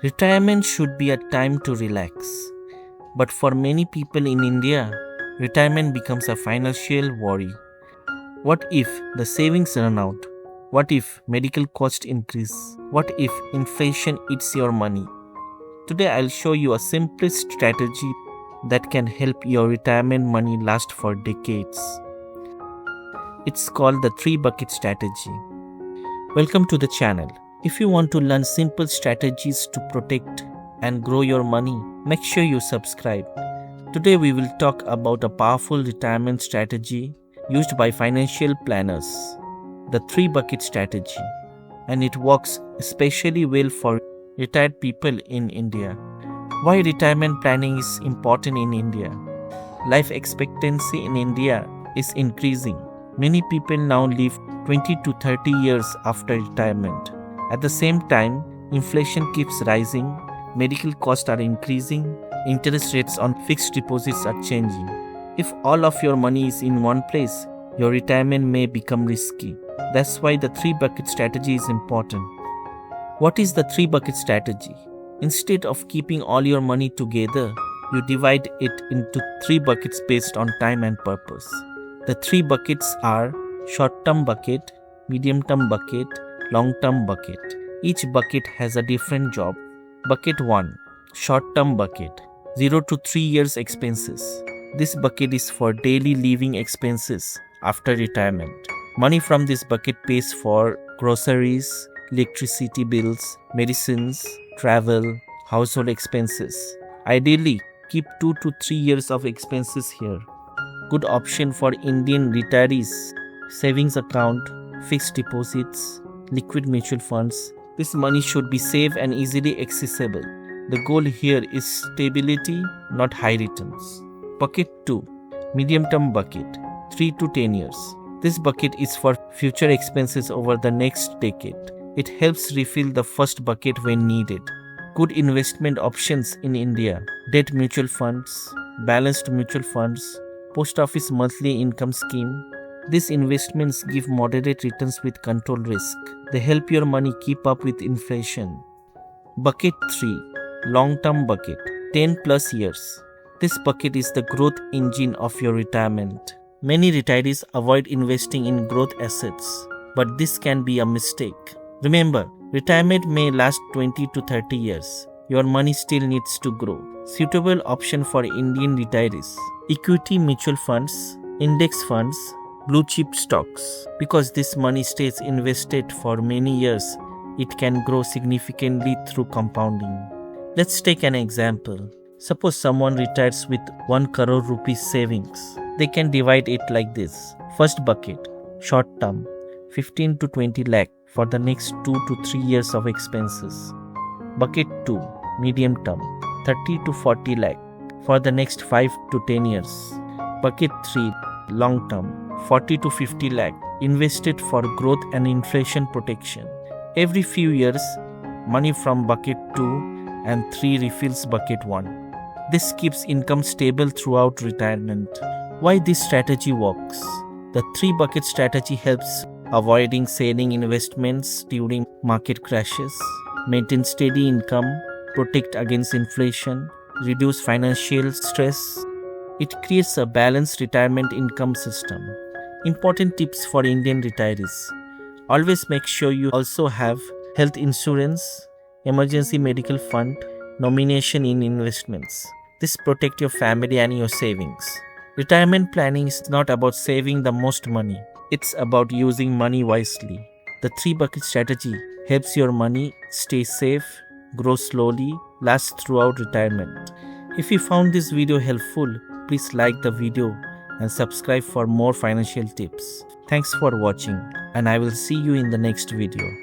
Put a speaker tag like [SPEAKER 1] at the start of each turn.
[SPEAKER 1] Retirement should be a time to relax. But for many people in India, retirement becomes a financial worry. What if the savings run out? What if medical costs increase? What if inflation eats your money? Today I'll show you a simplest strategy that can help your retirement money last for decades. It's called the 3-bucket strategy. Welcome to the channel. If you want to learn simple strategies to protect and grow your money, make sure you subscribe. Today we will talk about a powerful retirement strategy used by financial planners, the 3-bucket strategy, and it works especially well for retired people in India. Why retirement planning is important in India? Life expectancy in India is increasing. Many people now live 20 to 30 years after retirement. At the same time, inflation keeps rising, medical costs are increasing, interest rates on fixed deposits are changing. If all of your money is in one place, your retirement may become risky. That's why the 3-bucket strategy is important. What is the 3-bucket strategy? Instead of keeping all your money together, you divide it into 3 buckets based on time and purpose. The 3 buckets are short-term bucket, medium-term bucket, long-term bucket. Each bucket has a different job. Bucket 1, short-term bucket, 0 to 3 years expenses. This bucket is for daily living expenses after retirement. Money from this bucket pays for groceries, electricity bills, medicines, travel, household expenses. Ideally, keep 2 to 3 years of expenses here. Good option for Indian retirees: savings account, fixed deposits, liquid mutual funds. This money should be safe and easily accessible. The goal here is stability, not high returns. Bucket 2, medium-term bucket, 3 to 10 years. This bucket is for future expenses over the next decade. It helps refill the first bucket when needed. Good investment options in India: debt mutual funds, balanced mutual funds, post office monthly income scheme. These investments give moderate returns with controlled risk. They help your money keep up with inflation. Bucket 3, long-term bucket, 10 plus years. This bucket is the growth engine of your retirement. Many retirees avoid investing in growth assets, but this can be a mistake. Remember, retirement may last 20 to 30 years. Your money still needs to grow. Suitable option for Indian retirees: equity mutual funds, index funds, blue chip stocks. Because this money stays invested for many years, it can grow significantly through compounding. Let's take an example. Suppose someone retires with 1 crore rupees savings. They can divide it like this. First bucket, short term, 15 to 20 lakh for the next 2 to 3 years of expenses. Bucket 2, medium term, 30 to 40 lakh for the next 5 to 10 years. Bucket 3, long term, 40 to 50 lakh invested for growth and inflation protection. Every few years, money from bucket 2 and 3 refills bucket 1. This keeps income stable throughout retirement. Why this strategy works? The 3-bucket strategy helps avoiding selling investments during market crashes, maintain steady income, protect against inflation, reduce financial stress. It creates a balanced retirement income system. Important tips for Indian retirees: always make sure you also have health insurance, emergency medical fund, nomination in investments. This protect your family and your savings. Retirement planning is not about saving the most money. It's about using money wisely. The 3-bucket strategy helps your money stay safe, grow slowly, last throughout retirement. If you found this video helpful, please like the video and subscribe for more financial tips. Thanks for watching, and I will see you in the next video.